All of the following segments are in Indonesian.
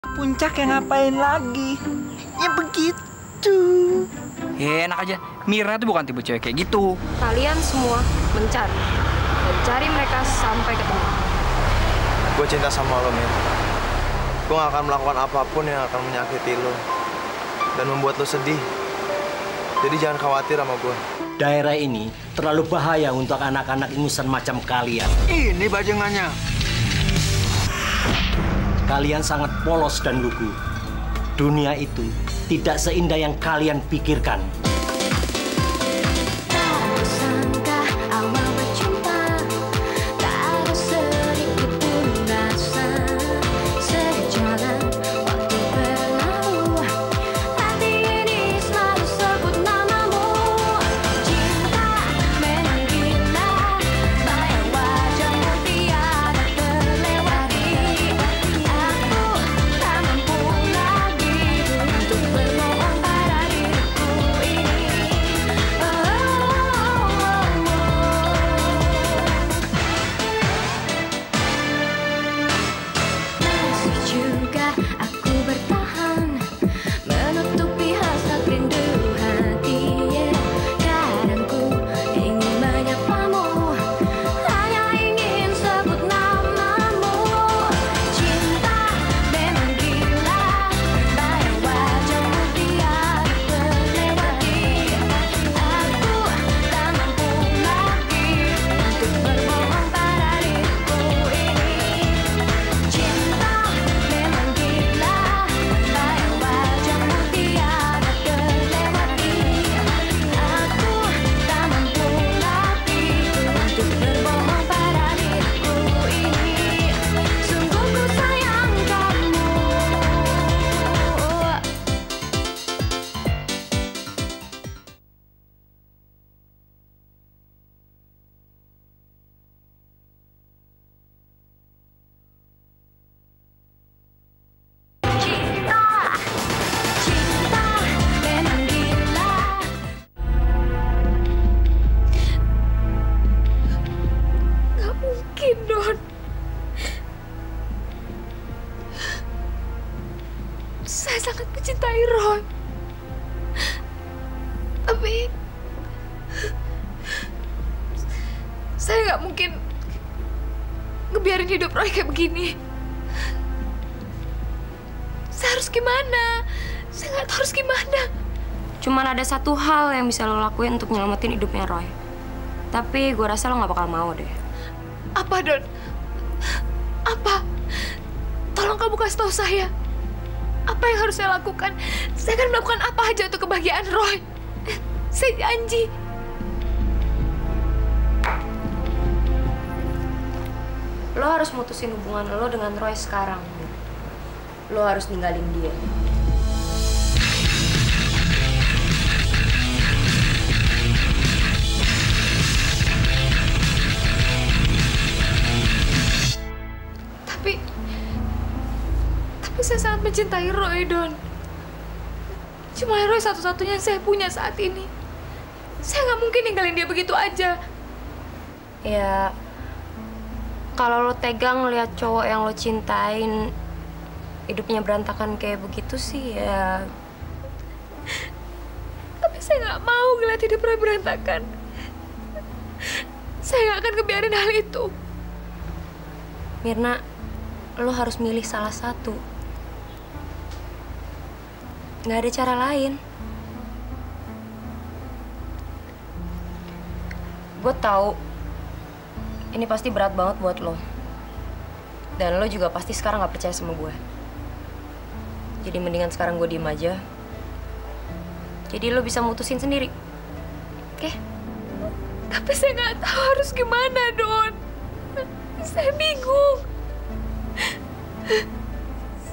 Puncak yang ngapain lagi? Ya begitu. Ya enak aja. Mirna tuh bukan tipe cewek kayak gitu. Kalian semua mencari dan cari mereka sampai ketemu. Gue cinta sama lo, Mir. Gue gak akan melakukan apapun yang akan menyakiti lo dan membuat lo sedih. Jadi jangan khawatir sama gue. Daerah ini terlalu bahaya untuk anak-anak ingusan macam kalian. Ini bajengannya. Kalian sangat polos dan lugu. Dunia itu tidak seindah yang kalian pikirkan. Saya sangat mencintai Roy. Tapi saya nggak mungkin ngebiarin hidup Roy kayak begini. Saya harus gimana? Saya nggak tahu harus gimana. Cuman ada satu hal yang bisa lo lakuin untuk nyelamatin hidupnya Roy. Tapi gue rasa lo nggak bakal mau deh. Apa, Don? Apa? Tolong kamu kasih tahu saya. Apa yang harus saya lakukan? Saya akan melakukan apa aja untuk kebahagiaan Roy. Saya janji. Lo harus mutusin hubungan lo dengan Roy sekarang. Lo harus ninggalin dia. Tapi saya sangat mencintai Roy, Don. Cuma Roy satu-satunya yang saya punya saat ini. Saya nggak mungkin ninggalin dia begitu aja. Ya, kalau lo tegang lihat cowok yang lo cintain hidupnya berantakan kayak begitu sih ya. Tapi saya nggak mau ngeliat hidup Roy berantakan. Saya nggak akan kebiarin hal itu. Mirna, lo harus milih salah satu. Nggak ada cara lain. Gue tahu ini pasti berat banget buat lo. Dan lo juga pasti sekarang nggak percaya sama gue. Jadi mendingan sekarang gue diem aja. Jadi lo bisa mutusin sendiri. Oke? Tapi saya nggak tahu harus gimana, Don. Saya bingung.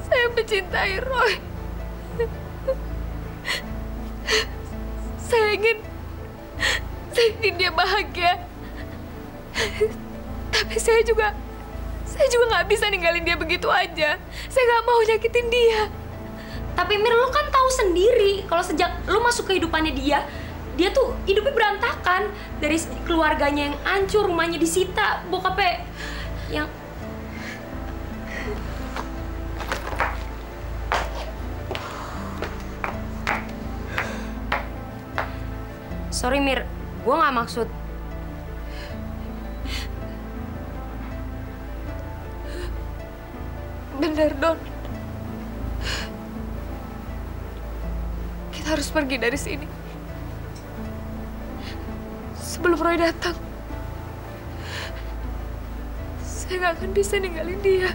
Saya mencintai Roy. Saya ingin dia bahagia. Tapi saya juga nggak bisa ninggalin dia begitu aja. Saya nggak mau nyakitin dia. Tapi Mir, lo kan tahu sendiri kalau sejak lo masuk kehidupannya dia tuh hidupnya berantakan. Dari keluarganya yang hancur, rumahnya disita, bokapnya yang... Sorry Mir, gue nggak maksud. Bener, Don. Kita harus pergi dari sini. Sebelum Roy datang. Saya nggak akan bisa ninggalin dia.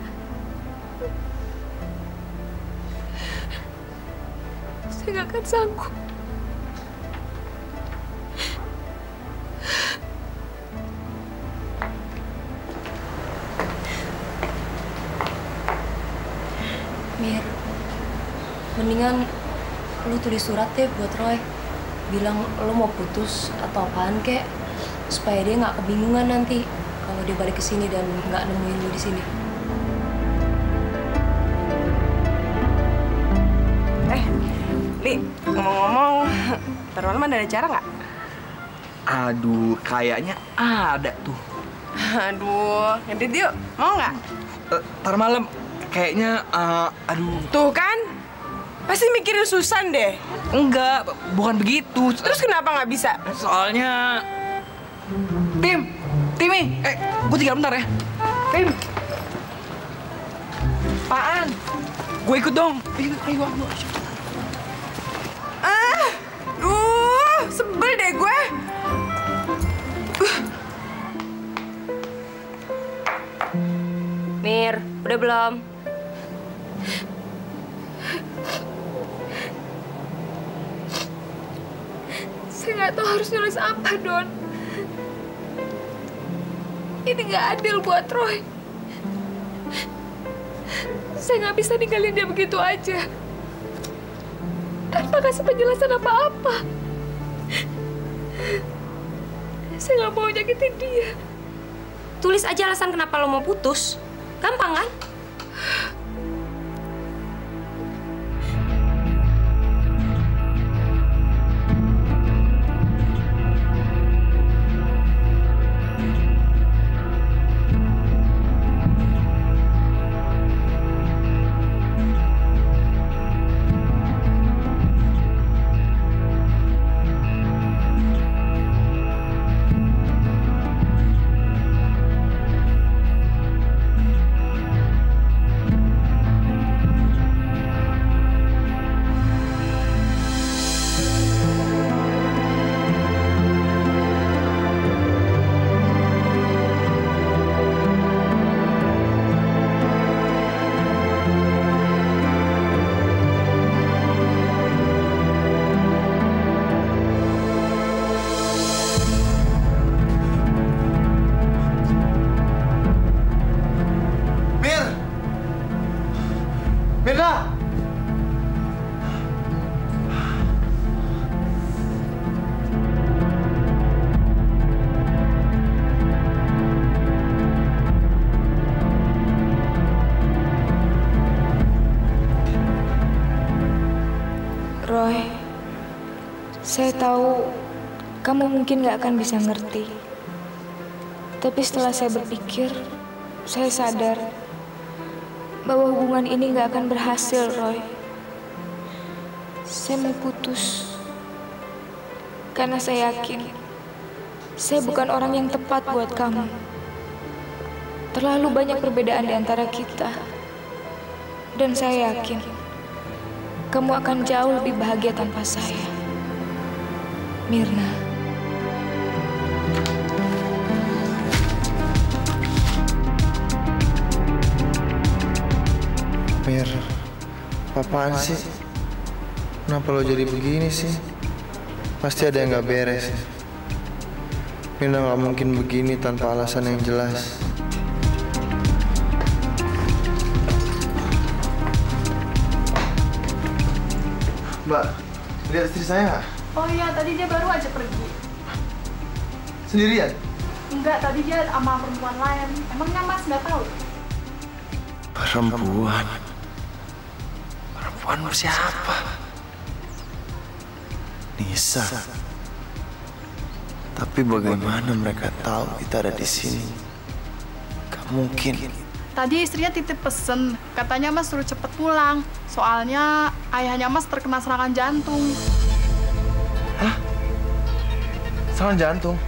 Saya nggak akan sanggup. Mir, mendingan lu tulis surat deh buat Roy. Bilang lu mau putus atau apaan kek, supaya dia nggak kebingungan nanti kalau dia balik ke sini dan nggak nemuin lu di sini. Li, ngomong-ngomong, ntar malam ada acara nggak? Aduh, kayaknya ada tuh. Aduh, ngedit yuk, mau nggak? Ntar malam, kayaknya, aduh. Tuh kan, pasti mikirin Susan deh. Enggak, bukan begitu. Terus kenapa nggak bisa? Soalnya... Timmy, gue tinggal bentar ya. Tim. Apaan? Gue ikut dong. Ayo. Sebel deh gue. Mir, udah belum? Saya nggak tahu harus nulis apa, Don. Ini nggak adil buat Roy. Saya nggak bisa ninggalin dia begitu aja. Tanpa kasih penjelasan apa-apa. Saya nggak mau nyakitin dia. Tulis aja alasan kenapa lo mau putus. Gampang kan? Mirna! Roy, saya tahu kamu mungkin gak akan bisa ngerti. Tapi setelah saya berpikir, saya sadar bahwa hubungan ini gak akan berhasil, Roy. Saya mau putus. Karena saya yakin saya bukan orang yang tepat buat kamu. Terlalu banyak perbedaan di antara kita. Dan saya yakin kamu akan jauh lebih bahagia tanpa saya. Mirna. Mir, apaan sih? Kenapa lo jadi begini sih? Pasti ada yang gak beres. Mirna gak mungkin begini tanpa alasan yang jelas. Mbak, lihat istri saya nggak? Oh iya, tadi dia baru aja pergi. Sendirian? Enggak, tadi dia sama perempuan lain. Emangnya Mas nggak tahu? Perempuan? Perempuan siapa? Nisa. Tapi bagaimana mereka tahu kita ada di sini? Gak mungkin. Tadi istrinya titip pesen, katanya Mas suruh cepet pulang. Soalnya ayahnya Mas terkena serangan jantung. Hah? serangan jantung.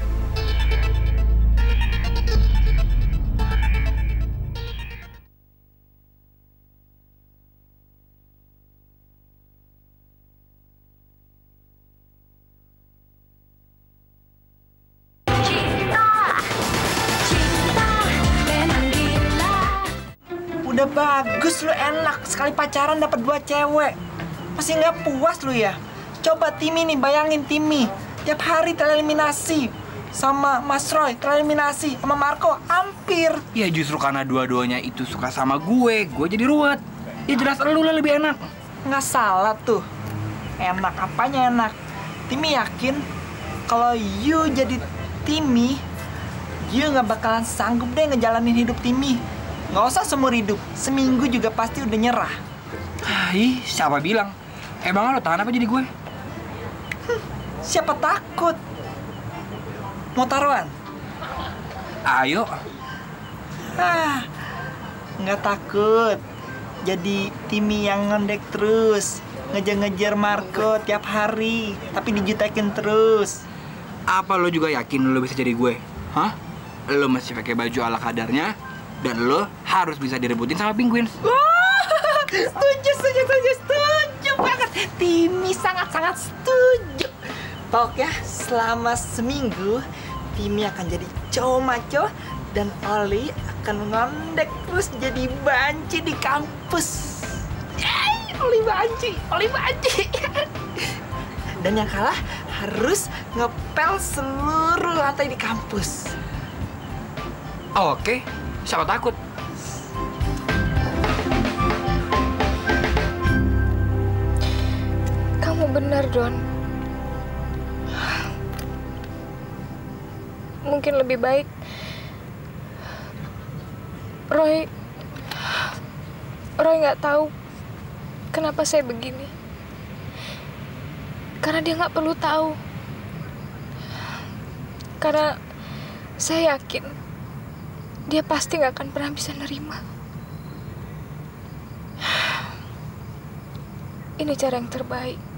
Udah bagus lu, enak sekali pacaran dapat 2 cewek. Masih nggak puas lu ya? Coba Timmy nih, bayangin Timmy tiap hari tereliminasi sama Mas Roy, tereliminasi sama Marco, hampir. Ya justru karena dua-duanya itu suka sama gue jadi ruwet. Ya jelas lu lah lebih enak. Nggak salah tuh. Enak apanya enak? Timmy yakin kalau you jadi Timmy, you nggak bakalan sanggup deh ngejalanin hidup Timmy. Nggak usah seumur hidup, seminggu juga pasti udah nyerah. Ih, siapa bilang? Emang lo tahan apa jadi gue? Siapa takut? Mau taruhan? Ayo. Nggak takut. Jadi Timmy yang ngondek terus, ngejar-ngejar Marco tiap hari, tapi dijutekin terus. Apa lo juga yakin lo bisa jadi gue? Hah? Lo masih pakai baju ala kadarnya, dan lo harus bisa direbutin sama penguin. Setuju banget. Timmy sangat-sangat setuju. Pokoknya selama seminggu, Timmy akan jadi cowok maco dan Oli akan ngondek terus jadi banci di kampus. Yeay, Oli banci. Dan yang kalah harus ngepel seluruh lantai di kampus. Oke, siapa takut? Kamu benar, Don. Mungkin lebih baik Roy nggak tahu kenapa saya begini. Karena dia nggak perlu tahu. Karena saya yakin dia pasti nggak akan pernah bisa nerima. Ini cara yang terbaik.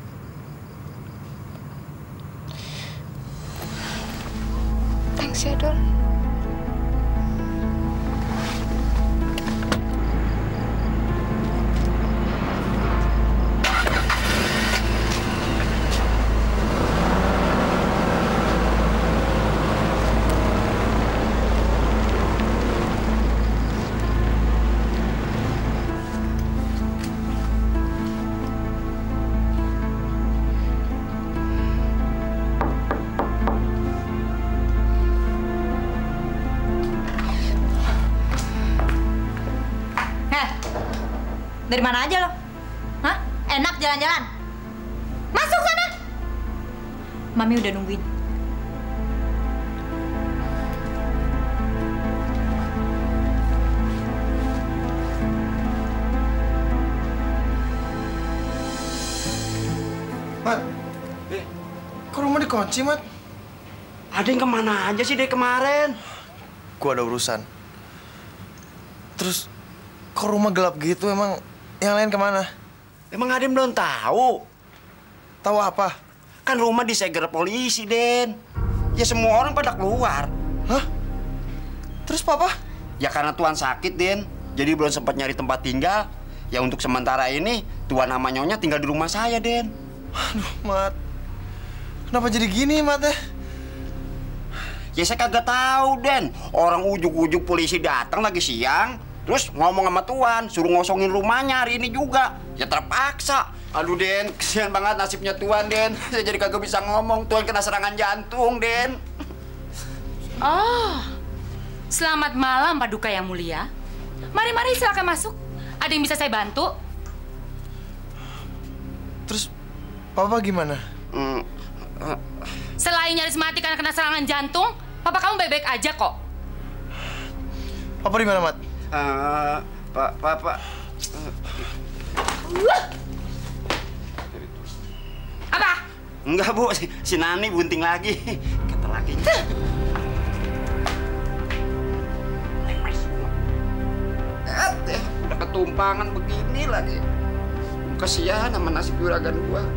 Thanks ya, Don. Dari mana aja lo? Hah? Enak jalan-jalan? Masuk sana! Mami udah nungguin. Mat, kok rumah dikunci, Mat? Ada yang kemana aja sih dari kemarin? Gua ada urusan. Terus, kok rumah gelap gitu? Emang yang lain kemana? Emang ada yang belum tahu? Tahu apa? Kan rumah disegel polisi, Den. Ya semua orang pada keluar. Hah? Terus Papa? Ya karena Tuan sakit, Den. Jadi belum sempat nyari tempat tinggal. Ya untuk sementara ini, Tuan sama Nyonya tinggal di rumah saya, Den. Aduh, Mat. Kenapa jadi gini, Mat, ya? Ya saya kagak tahu, Den. Orang ujuk-ujuk polisi datang lagi siang. Terus ngomong sama Tuan, suruh ngosongin rumahnya hari ini juga. Ya terpaksa. Aduh, Den, kesian banget nasibnya Tuan, Den. Saya jadi kagak bisa ngomong. Tuan kena serangan jantung, Den. Oh, selamat malam Paduka yang mulia. Mari silakan masuk. Ada yang bisa saya bantu? Terus Papa gimana? Selain nyaris mati karena kena serangan jantung, Papa kamu baik-baik aja kok. Papa di mana, Mat? Papa. Apa? Enggak, Bu. Si Nani bunting lagi. Kata lakinya. Udah ketumpangan begini lagi. Kasihan sama nasib juragan gua.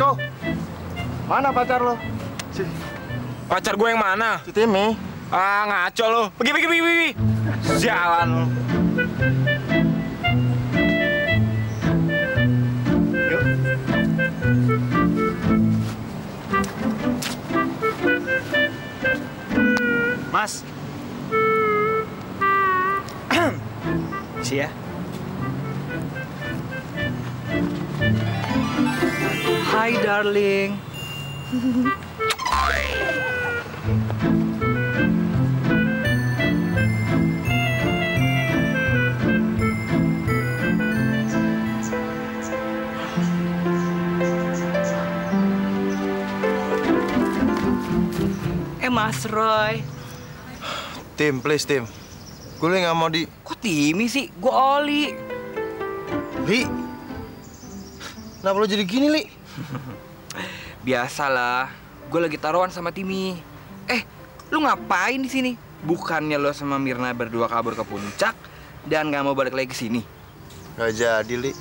Bro, mana pacar lo? Pacar gue yang mana? Si Timmy. Ah, ngaco lo. Pergi. Jalan lo. Yuk. Mas. Isi ya. Hai darling. Mas Roy. Tim, please Tim. Gue nggak mau di... Kok Timmy sih? Gue Oli. Li, kenapa lo jadi gini, Li? Biasalah, gue lagi taruhan sama Timmy. Lu ngapain di sini? Bukannya lo sama Mirna berdua kabur ke puncak dan nggak mau balik lagi ke sini? Nggak jadi, Li.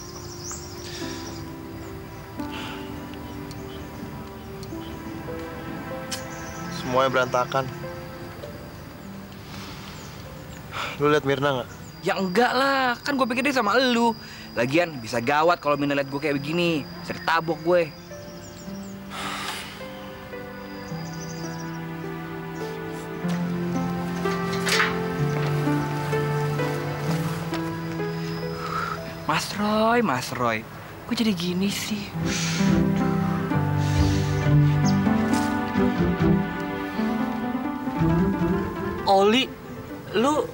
Semuanya berantakan. Lu lihat Mirna nggak? Ya enggak lah, kan gue pikir dia sama elu. Lagian bisa gawat kalau Mirna lihat gue kayak begini, bisa ditabok gue. Mas Roy, kok jadi gini sih? Oli, lu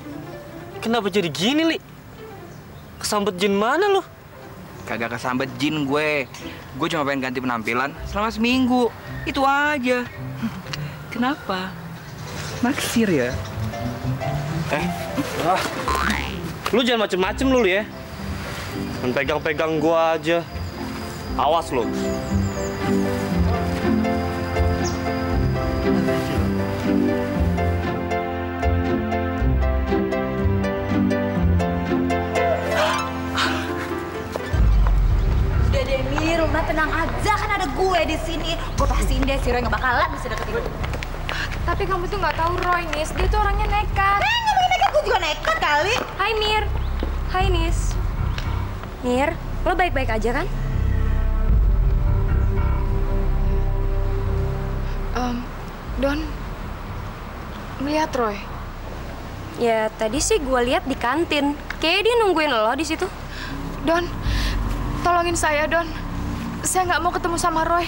kenapa jadi gini, Li? Kesambet jin mana lu? Kagak kesambet jin gue. Gue cuma pengen ganti penampilan selama seminggu. Itu aja. Kenapa? Naksir ya? Lu jangan macem-macem lu ya. Pegang-pegang gua aja. Awas lu. Rumah tenang aja, kan ada gue di sini. Gue pastiin deh si Roy nggak bakalan bisa deketin gue. Tapi kamu tuh nggak tahu Roy, Nis. Dia tuh orangnya nekat. Ngomongin nekat, gue juga nekat kali. Hai Mir. Hai Nis. Mir, lo baik-baik aja kan? Don, melihat Roy? Ya tadi sih gue lihat di kantin. Kayaknya dia nungguin lo di situ. Don, tolongin saya Don. Saya nggak mau ketemu sama Roy.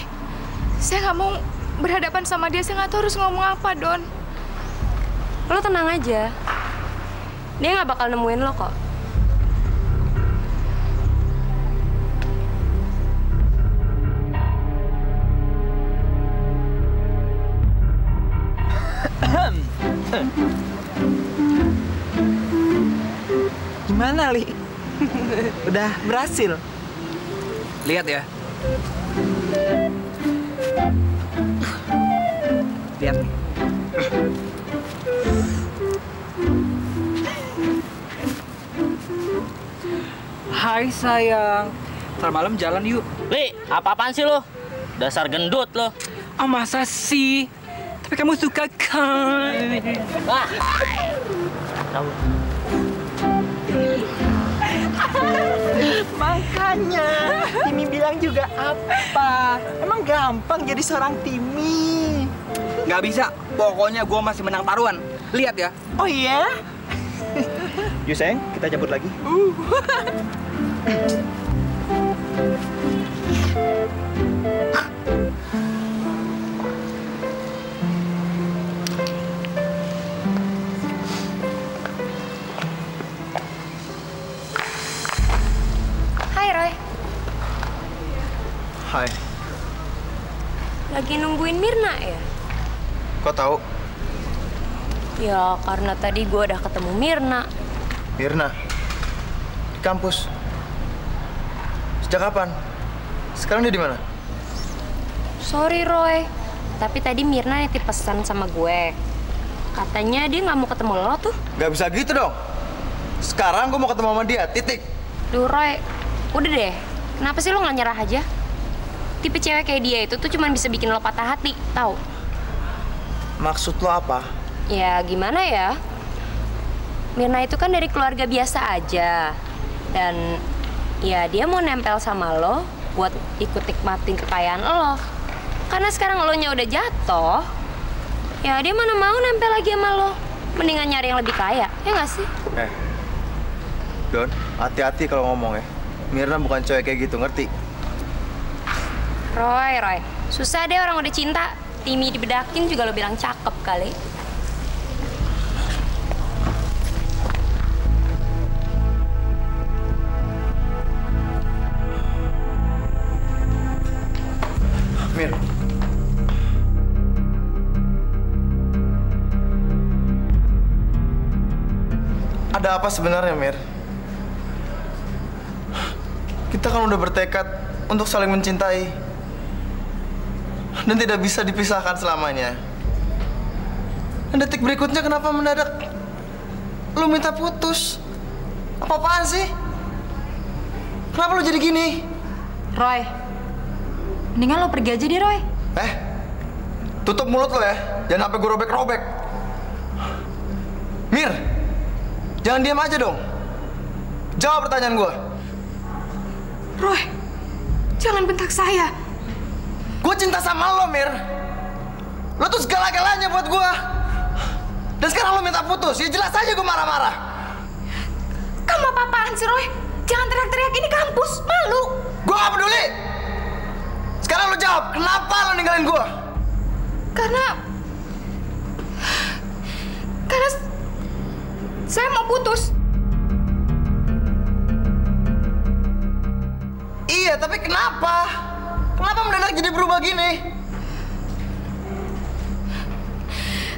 Saya nggak mau berhadapan sama dia. Saya nggak tahu harus ngomong apa, Don. Lo tenang aja. Dia nggak bakal nemuin lo kok. Gimana, Li? Udah berhasil? Lihat ya. Lihat nih. Hai sayang. Ntar malam jalan yuk. Li, apa-apaan sih lo? Dasar gendut lo. Oh masa sih? Tapi kamu suka kan? Wah. Kamu. Makanya Timmy bilang juga apa? Emang gampang jadi seorang Timmy? Nggak bisa. Pokoknya gue masih menang taruhan. Lihat ya. Oh iya? Yuk sayang, kita cabut lagi. Hai Roy. Hai. Lagi nungguin Mirna ya? Kok tahu? Ya karena tadi gue udah ketemu Mirna. Mirna? Di kampus? Sejak kapan? Sekarang dia di mana? Sorry Roy, tapi tadi Mirna nitip pesan sama gue. Katanya dia nggak mau ketemu lo tuh. Gak bisa gitu dong. Sekarang gue mau ketemu sama dia, titik. Duh Roy, udah deh. Kenapa sih lo nggak nyerah aja? Tipe cewek kayak dia itu tuh cuman bisa bikin lo patah hati, tahu? Maksud lo apa? Ya gimana ya? Mirna itu kan dari keluarga biasa aja. Dan ya dia mau nempel sama lo buat ikut nikmatin kekayaan lo. Karena sekarang lo nya udah jatuh, ya dia mana mau nempel lagi sama lo. Mendingan nyari yang lebih kaya, ya nggak sih? Don, hati-hati kalau ngomong ya. Mirna bukan cewek kayak gitu, ngerti? Roy, susah deh orang udah cinta. Timi dibedakin juga lo bilang cakep kali. Mir. Ada apa sebenarnya, Mir? Kita kan udah bertekad untuk saling mencintai dan tidak bisa dipisahkan selamanya. Dan detik berikutnya kenapa mendadak lu minta putus? Apa-apaan sih? Kenapa lu jadi gini? Roy, mendingan lo pergi aja deh, Roy. Tutup mulut lo ya. Jangan sampai gue robek-robek. Mir, jangan diam aja dong. Jawab pertanyaan gue. Roy, jangan bentak saya. Gue cinta sama lo, Mir. Lo tuh segala-galanya buat gue. Dan sekarang lo minta putus. Ya jelas aja gue marah-marah. Kamu apa-apaan sih, Roy? Jangan teriak-teriak, ini kampus. Malu. Gue gak peduli. Sekarang lo jawab, kenapa lo ninggalin gue? Karena saya mau putus. Iya, tapi kenapa? Kenapa mendadak jadi berubah gini?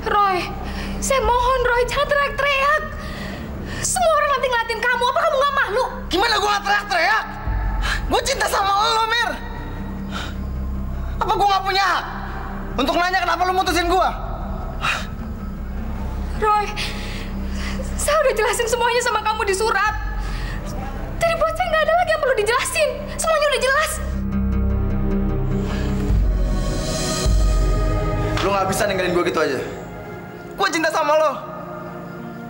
Roy, saya mohon Roy, jangan teriak-teriak. Semua orang nanti ngeliatin kamu, apa kamu gak malu? Gimana gue gak teriak-teriak? Gue cinta sama lo, Mir. Apa gue gak punya hak untuk nanya kenapa lo mutusin gue? Roy, saya udah jelasin semuanya sama kamu di surat. Jadi buat saya nggak ada lagi yang perlu dijelasin. Semuanya udah jelas. Lo gak bisa ninggalin gue gitu aja. Gue cinta sama lo.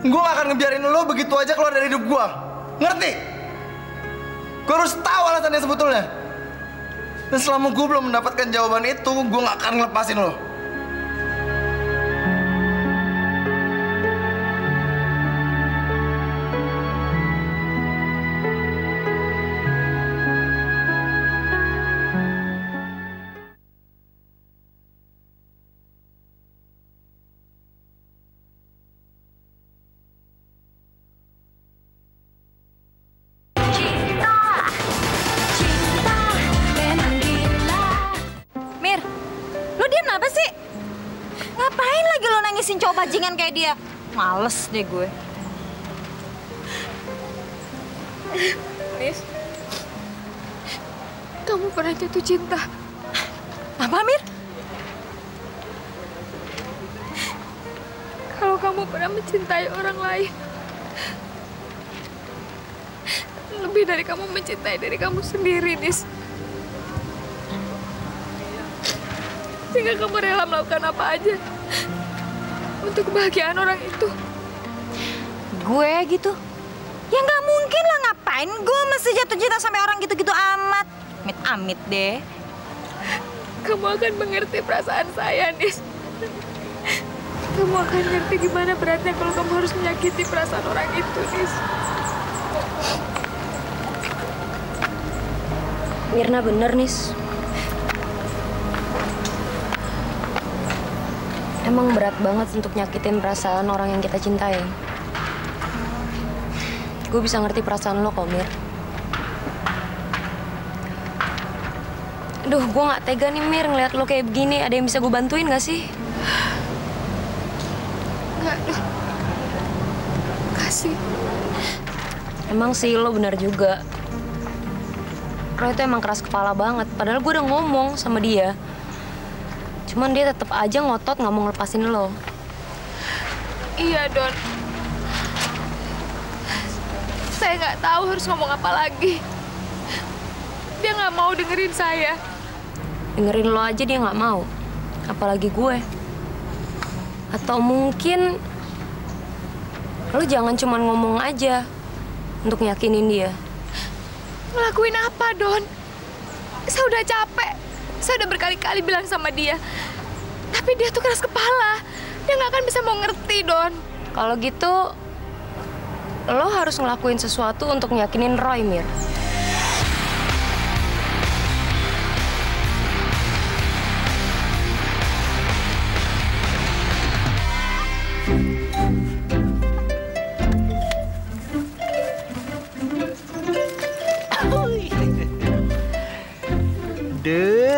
Gue gak akan ngebiarin lo begitu aja keluar dari hidup gue. Ngerti? Gue harus tahu alasannya sebetulnya. Dan selama gue belum mendapatkan jawaban itu, gue gak akan ngelepasin lo. Cowok bajingan kayak dia. Males deh gue. Nis, kamu pernah jatuh cinta. Apa, Mir? Kalau kamu pernah mencintai orang lain, lebih dari kamu mencintai diri kamu sendiri, Nis. Sehingga kamu rela melakukan apa aja untuk kebahagiaan orang itu. Gue gitu? Ya nggak mungkin lah, ngapain gue mesti jatuh cinta sampai orang gitu-gitu amat. Amit-amit deh. Kamu akan mengerti perasaan saya, Nis. Kamu akan ngerti gimana beratnya kalau kamu harus menyakiti perasaan orang itu, Nis. Mirna bener, Nis. Emang berat banget untuk nyakitin perasaan orang yang kita cintai. Gue bisa ngerti perasaan lo kok, Mir. Aduh, gue gak tega nih, Mir, ngeliat lo kayak begini. Ada yang bisa gue bantuin gak sih? Nggak ada. Kasih. Emang sih, lo bener juga. Roy itu emang keras kepala banget. Padahal gue udah ngomong sama dia. Cuman dia tetap aja ngotot nggak mau ngelepasin lo. Iya, Don. Saya nggak tahu harus ngomong apa lagi. Dia nggak mau dengerin saya. Dengerin lo aja dia nggak mau. Apalagi gue. Atau mungkin lo jangan cuma ngomong aja untuk yakinin dia. Ngelakuin apa, Don? Saya udah capek. Saya udah berkali-kali bilang sama dia. Tapi dia tuh keras kepala. Dia nggak akan bisa mau ngerti, Don. Kalau gitu, lo harus ngelakuin sesuatu untuk yakinin Roy, Mir.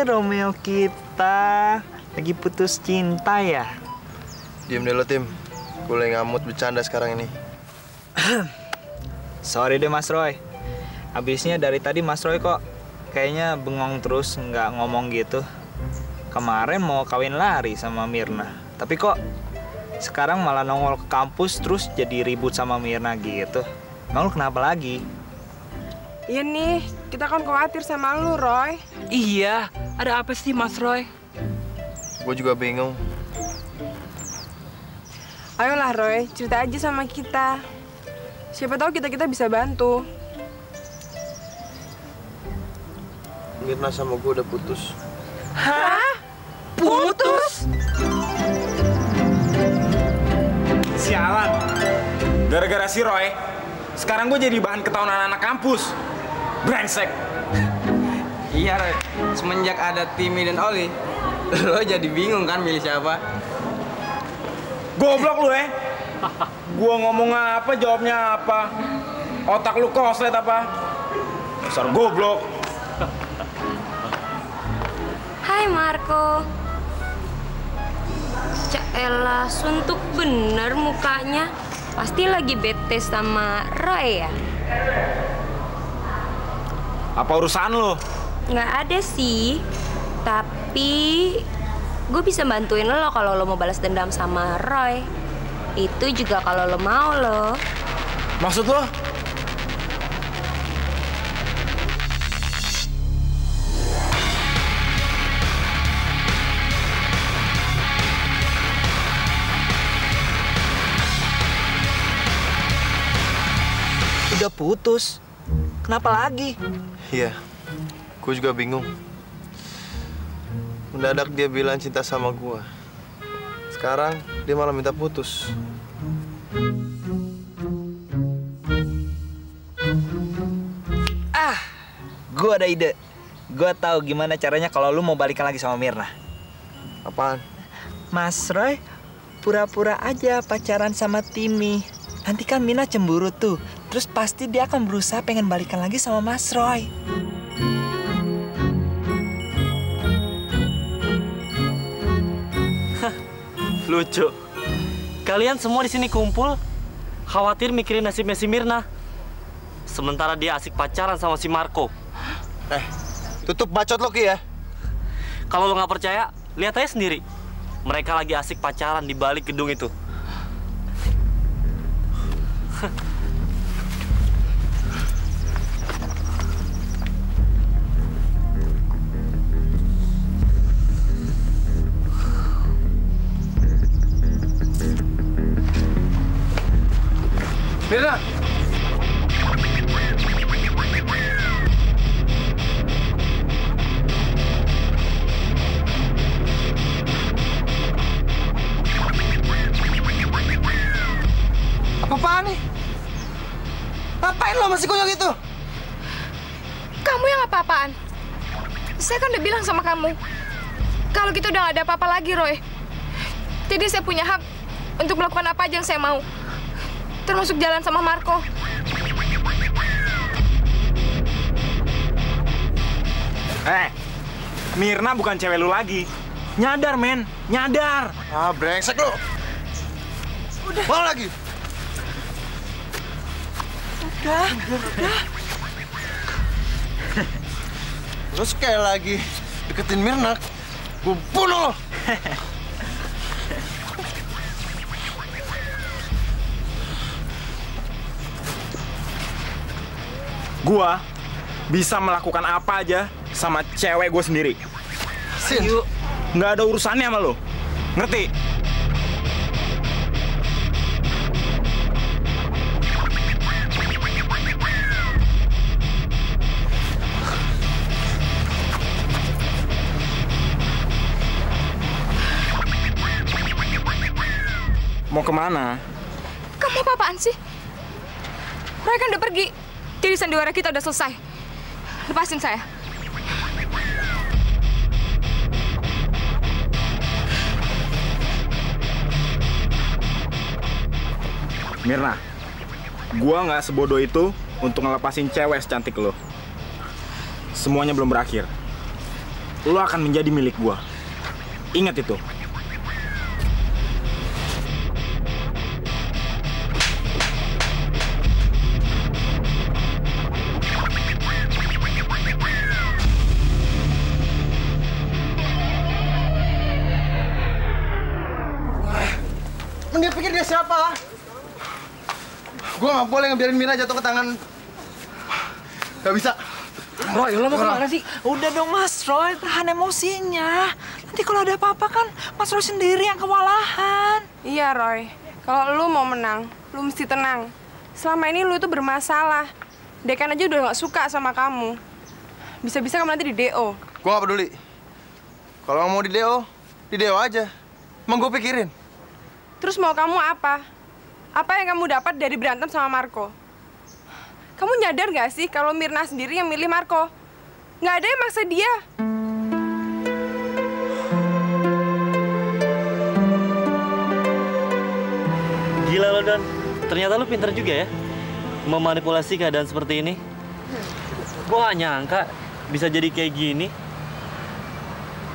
Romeo kita lagi putus cinta ya? Diam deh lo, Tim. Gue lagi ngamut bercanda sekarang ini. Sorry deh Mas Roy. Habisnya dari tadi Mas Roy kok kayaknya bengong terus, nggak ngomong gitu. Kemarin mau kawin lari sama Mirna. Tapi kok sekarang malah nongol ke kampus terus jadi ribut sama Mirna gitu. Emang lu kenapa lagi? Iya nih, kita kan khawatir sama lu, Roy. Iya, ada apa sih Mas Roy? Gue juga bingung. Ayolah Roy, cerita aja sama kita. Siapa tahu kita bisa bantu. Mirna sama gue udah putus. Hah? Putus? Sialan. Gara-gara si Roy, sekarang gue jadi bahan ketahuan anak-anak kampus. Brengsek. Iya, Roy. Semenjak ada Timmy dan Oli, lo jadi bingung kan milih siapa? Goblok lu, Gua ngomong apa, jawabnya apa. Otak lu koslet apa? Dasar goblok. Hai Marco. Caelah, suntuk bener mukanya. Pasti lagi bete sama Roy ya? Apa urusan lo? Nggak ada sih. Tapi gue bisa bantuin lo kalau lo mau balas dendam sama Roy. Itu juga kalau lo mau lo. Maksud lo? Udah putus. Kenapa lagi? Iya, gue juga bingung. Mendadak dia bilang cinta sama gue. Sekarang dia malah minta putus. Gue ada ide. Gue tahu gimana caranya kalau lu mau balikan lagi sama Mirna. Apaan? Mas Roy, pura-pura aja pacaran sama Timmy. Nanti kan Mina cemburu tuh. Terus pasti dia akan berusaha pengen balikan lagi sama Mas Roy. Lucu. Kalian semua di sini kumpul, khawatir mikirin nasibnya si Mirna. Sementara dia asik pacaran sama si Marco. Tutup bacot lo, Ki, ya. Kalau lo nggak percaya, lihat aja sendiri. Mereka lagi asik pacaran di balik gedung itu. Mirna! Apaan nih? Ngapain lo masih konyol gitu? Kamu yang apa-apaan? Saya kan udah bilang sama kamu, kalau gitu udah gak ada apa-apa lagi, Roy. Jadi saya punya hak untuk melakukan apa aja yang saya mau. Termasuk jalan sama Marco. Mirna bukan cewek lu lagi. Nyadar, men. Nyadar. Brengsek lu. Udah. Mau lagi? Udah. Lo sekali lagi deketin Mirna, gue bunuh lo. Gua bisa melakukan apa aja sama cewek gue sendiri. Lepasin. Nggak ada urusannya sama lo. Ngerti? Mau kemana? Kamu apa-apaan sih? Roy kan udah pergi. Jadi sandiwara kita udah selesai. Lepasin saya. Mirna, gua nggak sebodoh itu untuk ngelepasin cewek secantik lo. Semuanya belum berakhir. Lo akan menjadi milik gua. Ingat itu. Dia pikir dia siapa? Gue nggak boleh ngebiarin Mira jatuh ke tangan. Gak bisa. Roy, lo mau kemana sih? Udah dong Mas Roy, tahan emosinya. Nanti kalau ada apa-apa kan Mas Roy sendiri yang kewalahan. Iya Roy, kalau lu mau menang, lu mesti tenang. Selama ini lu itu bermasalah. Dekan aja udah nggak suka sama kamu. Bisa-bisa kamu nanti di DO. Gue nggak peduli. Kalau mau di DO aja. Emang gue pikirin. Terus mau kamu apa? Apa yang kamu dapat dari berantem sama Marco? Kamu nyadar nggak sih kalau Mirna sendiri yang milih Marco? Nggak ada yang maksa dia. Gila lo, Don. Ternyata lo pinter juga ya memanipulasi keadaan seperti ini. Gue gak nyangka bisa jadi kayak gini.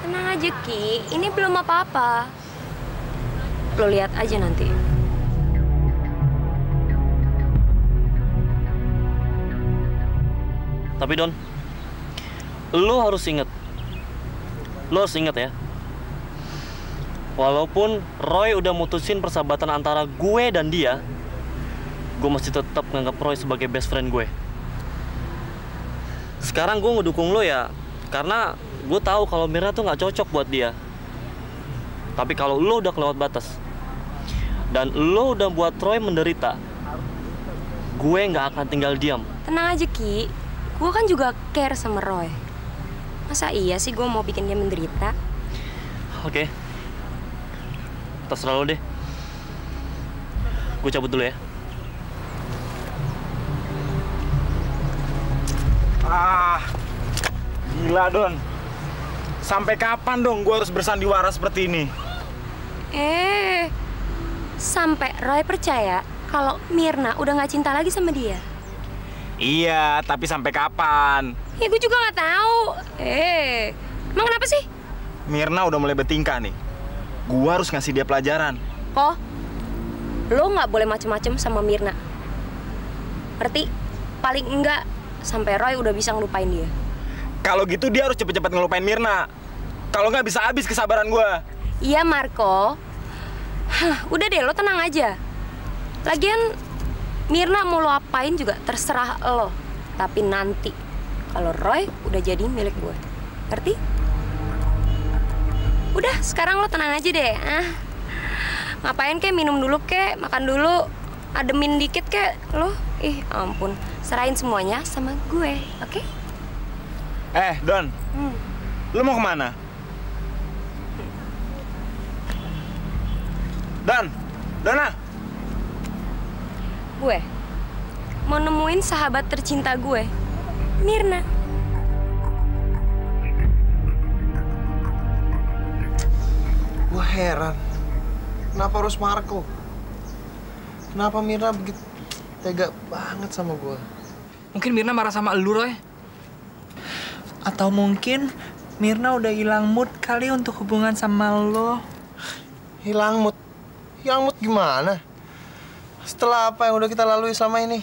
Tenang aja, Ki. Ini belum apa-apa. Lo lihat aja nanti. Tapi Don, lo harus inget. Lo harus inget ya. Walaupun Roy udah mutusin persahabatan antara gue dan dia, gue masih tetap nganggap Roy sebagai best friend gue. Sekarang gue ngedukung lo ya, karena gue tahu kalau Mirna tuh nggak cocok buat dia. Tapi kalau lo udah kelewat batas, dan lo udah buat Roy menderita, gue nggak akan tinggal diam. Tenang aja, Ki. Gue kan juga care sama Roy. Masa iya sih gue mau bikin dia menderita? Oke. Terserah lo deh. Gue cabut dulu ya. Gila, Don. Sampai kapan dong gue harus bersandiwara seperti ini? Sampai Roy percaya kalau Mirna udah nggak cinta lagi sama dia. Iya, tapi sampai kapan? Ya gue juga nggak tahu. Emang kenapa sih? Mirna udah mulai bertingkah nih. Gua harus ngasih dia pelajaran. Kok? Lo nggak boleh macem-macem sama Mirna. Ngerti? Paling enggak sampai Roy udah bisa ngelupain dia. Kalau gitu dia harus cepet-cepet ngelupain Mirna. Kalau nggak bisa habis kesabaran gua. Iya, Marco. Udah deh, lo tenang aja. Lagian Mirna mau lo apain juga terserah lo. Tapi nanti kalau Roy udah jadi milik gue. Ngerti? Udah, sekarang lo tenang aja deh. Ngapain kek, minum dulu kek, makan dulu, ademin dikit kek. Lo, ampun. Serahin semuanya sama gue, oke? Don. Lo mau kemana? Dona. Gue mau nemuin sahabat tercinta gue, Mirna. Gue heran, kenapa harus Marco? Kenapa Mirna begitu tega banget sama gue? Mungkin Mirna marah sama elu, Roy. Atau mungkin Mirna udah hilang mood kali untuk hubungan sama lo. Hilang mood? Hilang mood gimana? Setelah apa yang udah kita lalui selama ini?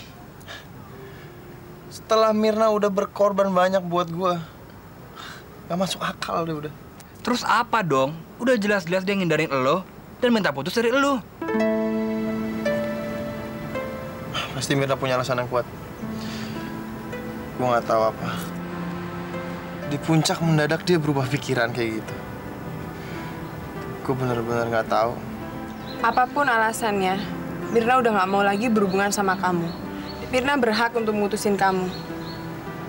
Setelah Mirna udah berkorban banyak buat gue, gak masuk akal deh udah. Terus apa dong? Udah jelas-jelas dia ngindarin elo dan minta putus dari elo. Pasti Mirna punya alasan yang kuat. Gue gak tahu apa. Di puncak mendadak dia berubah pikiran kayak gitu. Gue benar-benar nggak tahu. Apapun alasannya, Mirna udah nggak mau lagi berhubungan sama kamu. Mirna berhak untuk memutusin kamu.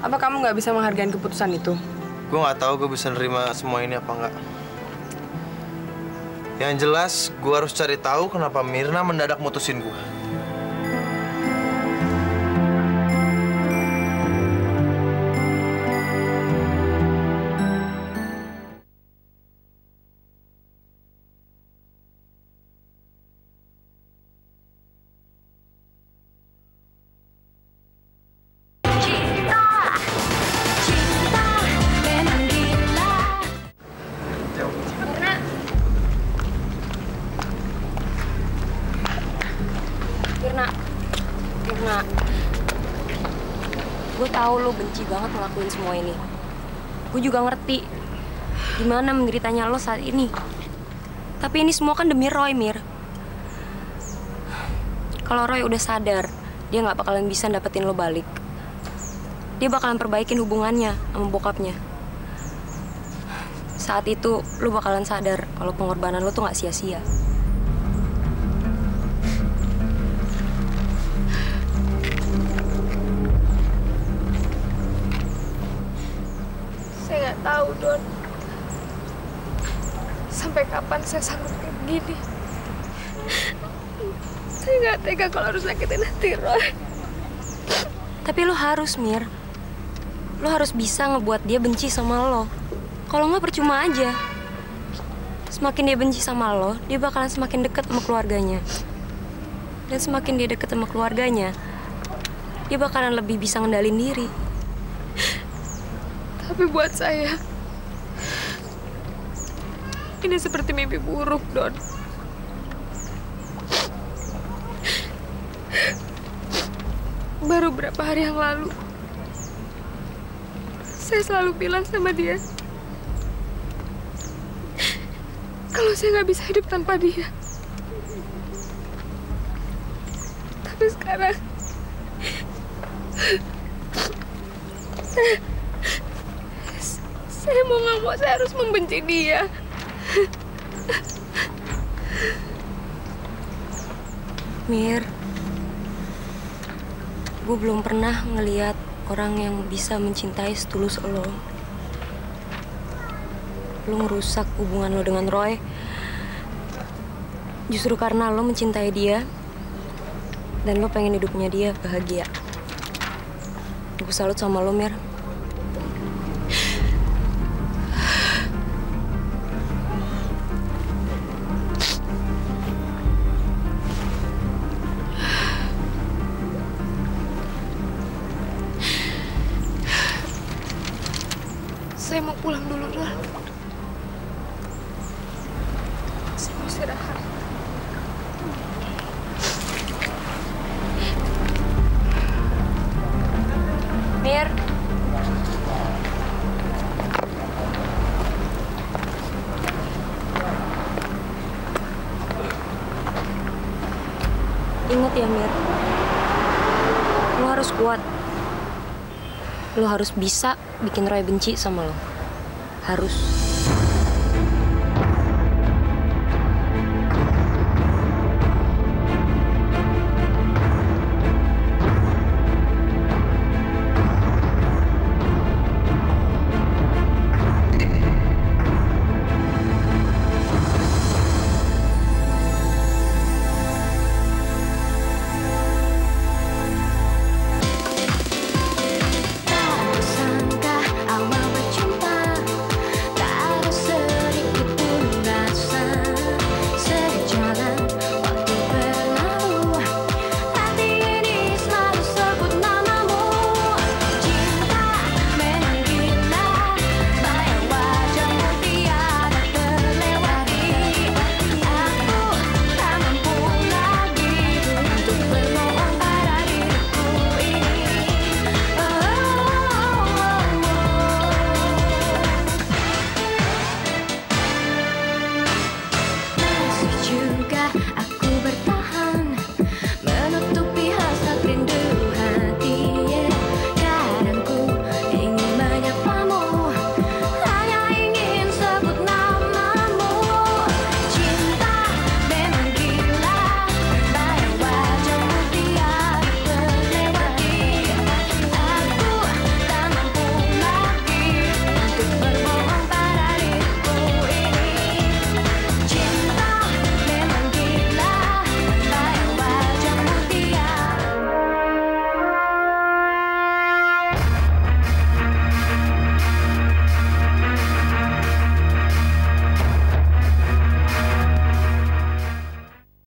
Apa kamu nggak bisa menghargai keputusan itu? Gue nggak tahu gue bisa nerima semua ini apa nggak. Yang jelas, gue harus cari tahu kenapa Mirna mendadak mutusin gue. Mirna, gue tahu lo benci banget ngelakuin semua ini. Gue juga ngerti gimana menderitanya lo saat ini. Tapi ini semua kan demi Roy, Mir. Kalau Roy udah sadar, dia nggak bakalan bisa dapetin lo balik. Dia bakalan perbaikin hubungannya sama bokapnya. Saat itu, lo bakalan sadar kalau pengorbanan lo tuh nggak sia-sia. Saya nggak tahu, Don. Sampai kapan saya sanggup kayak gini? Saya nggak tega kalau harus nyakitin hati Roy. Tapi lo harus, Mir. Lo harus bisa ngebuat dia benci sama lo. Kalau nggak percuma aja. Semakin dia benci sama lo, dia bakalan semakin deket sama keluarganya. Dan semakin dia deket sama keluarganya, dia bakalan lebih bisa ngendalin diri. Tapi buat saya, ini seperti mimpi buruk, Don. Baru berapa hari yang lalu, saya selalu bilang sama dia kalau saya nggak bisa hidup tanpa dia. Tapi sekarang saya mau nggak mau saya harus membenci dia. Mir, gue belum pernah ngeliat orang yang bisa mencintai setulus lo. Lo ngerusak hubungan lo dengan Roy justru karena lo mencintai dia dan lo pengen hidupnya dia bahagia. Gue salut sama lo, Mir. Saya mau pulang dulu, Don. Saya mau istirahat. Mir. Ingat ya, Mir. Lo harus kuat. Lo harus bisa bikin Roy benci sama lo. Harus.